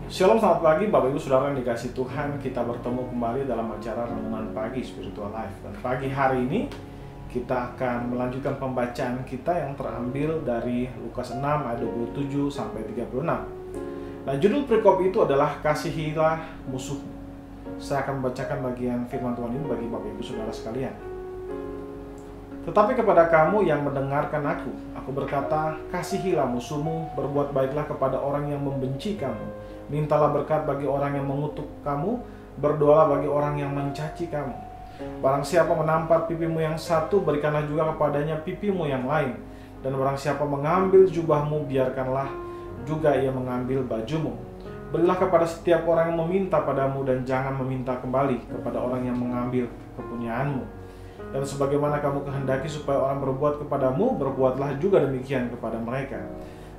Shalom, selamat pagi Bapak Ibu Saudara yang dikasih Tuhan. Kita bertemu kembali dalam acara Renungan Pagi Spiritual Life. Dan pagi hari ini kita akan melanjutkan pembacaan kita yang terambil dari Lukas 6 ayat 27 sampai 36. Nah, judul perikop itu adalah Kasihilah musuhmu. Saya akan membacakan bagian firman Tuhan ini bagi Bapak Ibu Saudara sekalian. Tetapi kepada kamu yang mendengarkan aku berkata, kasihilah musuhmu, berbuat baiklah kepada orang yang membenci kamu, mintalah berkat bagi orang yang mengutuk kamu, berdoalah bagi orang yang mencaci kamu. Barang siapa menampar pipimu yang satu, berikanlah juga kepadanya pipimu yang lain. Dan barang siapa mengambil jubahmu, biarkanlah juga ia mengambil bajumu. Berilah kepada setiap orang yang meminta padamu, dan jangan meminta kembali kepada orang yang mengambil kepunyaanmu. Dan sebagaimana kamu kehendaki supaya orang berbuat kepadamu, berbuatlah juga demikian kepada mereka.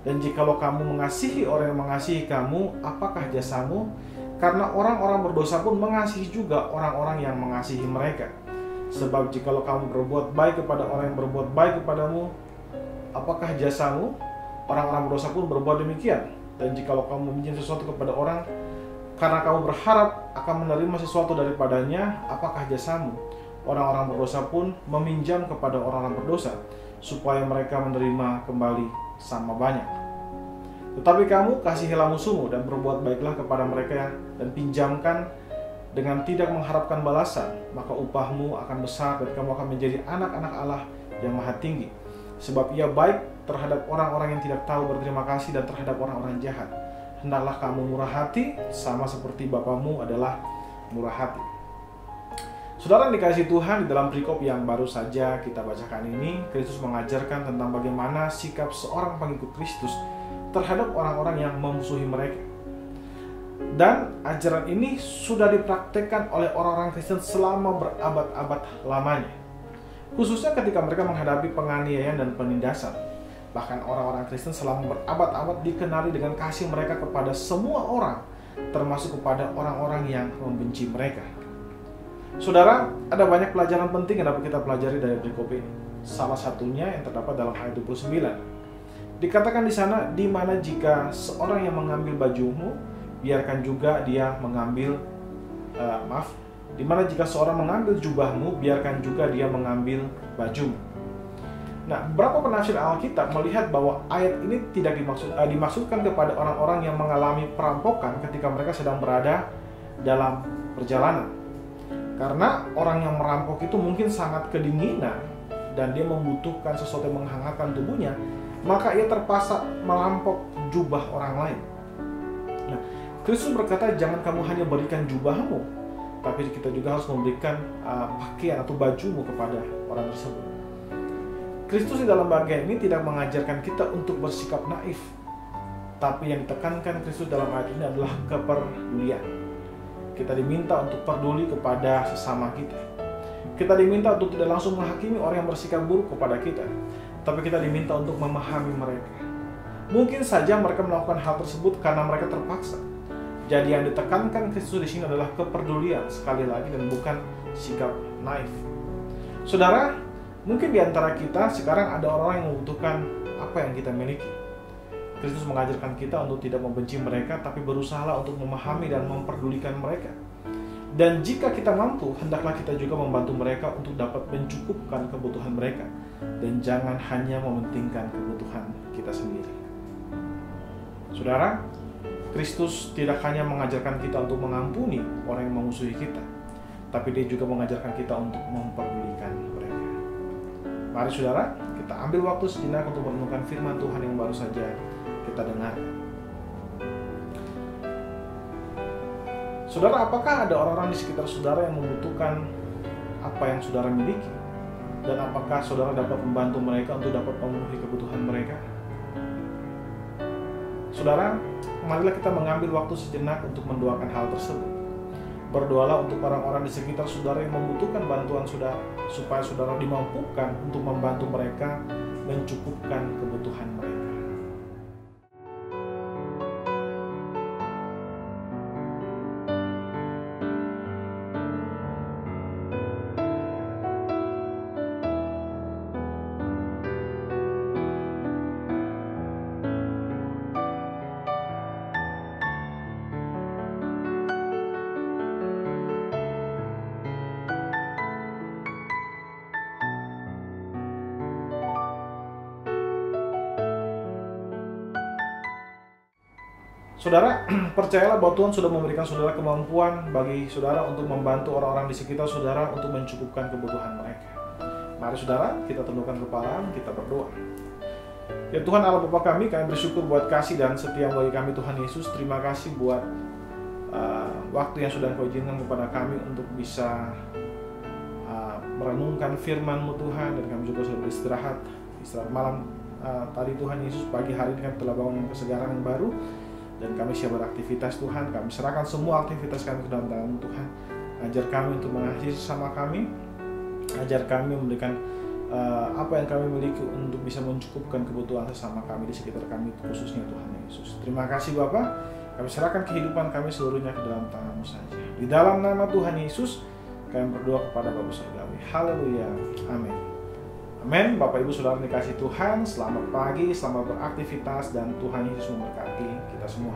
Dan jikalau kamu mengasihi orang yang mengasihi kamu, apakah jasamu? Karena orang-orang berdosa pun mengasihi juga orang-orang yang mengasihi mereka. Sebab jikalau kamu berbuat baik kepada orang yang berbuat baik kepadamu, apakah jasamu? Orang-orang berdosa pun berbuat demikian. Dan jikalau kamu meminjam sesuatu kepada orang, karena kamu berharap akan menerima sesuatu daripadanya, apakah jasamu? Orang-orang berdosa pun meminjam kepada orang-orang berdosa, supaya mereka menerima kembali sama banyak. Tetapi kamu kasihilah musuhmu dan berbuat baiklah kepada mereka, dan pinjamkan dengan tidak mengharapkan balasan, maka upahmu akan besar dan kamu akan menjadi anak-anak Allah yang maha tinggi. Sebab ia baik terhadap orang-orang yang tidak tahu berterima kasih dan terhadap orang-orang jahat. Hendaklah kamu murah hati, sama seperti Bapamu adalah murah hati. Saudara yang dikasihi Tuhan, di dalam perikop yang baru saja kita bacakan ini, Kristus mengajarkan tentang bagaimana sikap seorang pengikut Kristus terhadap orang-orang yang memusuhi mereka. Dan ajaran ini sudah dipraktekkan oleh orang-orang Kristen selama berabad-abad lamanya, khususnya ketika mereka menghadapi penganiayaan dan penindasan. Bahkan orang-orang Kristen selama berabad-abad dikenali dengan kasih mereka kepada semua orang, termasuk kepada orang-orang yang membenci mereka. Saudara, ada banyak pelajaran penting yang dapat kita pelajari dari perikop ini. Salah satunya yang terdapat dalam ayat 29. Dikatakan di sana, di mana jika seorang yang mengambil bajumu, biarkan juga dia mengambil di mana jika seorang mengambil jubahmu, biarkan juga dia mengambil bajumu. Nah, beberapa penafsir Alkitab melihat bahwa ayat ini tidak dimaksudkan kepada orang-orang yang mengalami perampokan ketika mereka sedang berada dalam perjalanan. Karena orang yang merampok itu mungkin sangat kedinginan dan dia membutuhkan sesuatu yang menghangatkan tubuhnya, maka ia terpaksa merampok jubah orang lain. Nah, Kristus berkata, jangan kamu hanya berikan jubahmu, tapi kita juga harus memberikan pakaian atau bajumu kepada orang tersebut. Kristus di dalam bagian ini tidak mengajarkan kita untuk bersikap naif, tapi yang ditekankan Kristus dalam ayat ini adalah kepedulian. Kita diminta untuk peduli kepada sesama kita. Kita diminta untuk tidak langsung menghakimi orang yang bersikap buruk kepada kita, tapi kita diminta untuk memahami mereka. Mungkin saja mereka melakukan hal tersebut karena mereka terpaksa. Jadi yang ditekankan Kristus di sini adalah kepedulian sekali lagi, dan bukan sikap naif. Saudara, mungkin di antara kita sekarang ada orang yang membutuhkan apa yang kita miliki. Kristus mengajarkan kita untuk tidak membenci mereka, tapi berusahalah untuk memahami dan memperdulikan mereka. Dan jika kita mampu, hendaklah kita juga membantu mereka untuk dapat mencukupkan kebutuhan mereka, dan jangan hanya mementingkan kebutuhan kita sendiri. Saudara, Kristus tidak hanya mengajarkan kita untuk mengampuni orang yang memusuhi kita, tapi dia juga mengajarkan kita untuk memperdulikan mereka. Mari saudara, kita ambil waktu sejenak untuk merenungkan firman Tuhan yang baru saja kita dengar. Saudara, apakah ada orang-orang di sekitar saudara yang membutuhkan apa yang saudara miliki? Dan apakah saudara dapat membantu mereka untuk dapat memenuhi kebutuhan mereka? Saudara, marilah kita mengambil waktu sejenak untuk mendoakan hal tersebut. Berdoalah untuk orang-orang di sekitar saudara yang membutuhkan bantuan saudara, supaya saudara dimampukan untuk membantu mereka mencukupkan kebutuhan mereka. Saudara, percayalah bahwa Tuhan sudah memberikan saudara kemampuan bagi saudara untuk membantu orang-orang di sekitar saudara untuk mencukupkan kebutuhan mereka. Mari saudara, kita tundukkan kepala, kita berdoa. Ya Tuhan Allah Bapa kami bersyukur buat kasih dan setia bagi kami Tuhan Yesus. Terima kasih buat waktu yang sudah Kau izinkan kepada kami untuk bisa merenungkan firman-Mu Tuhan, dan kami juga sudah beristirahat malam tadi Tuhan Yesus. Pagi hari ini kami telah bangun dengan kesegaran yang baru, dan kami siap beraktivitas Tuhan. Kami serahkan semua aktivitas kami ke dalam tangan Tuhan. Ajar kami untuk mengasihi sesama kami, ajar kami memberikan apa yang kami miliki untuk bisa mencukupkan kebutuhan sesama kami di sekitar kami, khususnya Tuhan Yesus. Terima kasih Bapa, kami serahkan kehidupan kami seluruhnya ke dalam tangan-Mu saja. Di dalam nama Tuhan Yesus kami berdoa kepada Bapa Surgawi. Haleluya, amin. Amin. Bapak Ibu Saudara dikasih Tuhan, selamat pagi, selamat beraktivitas, dan Tuhan Yesus memberkati kita semua.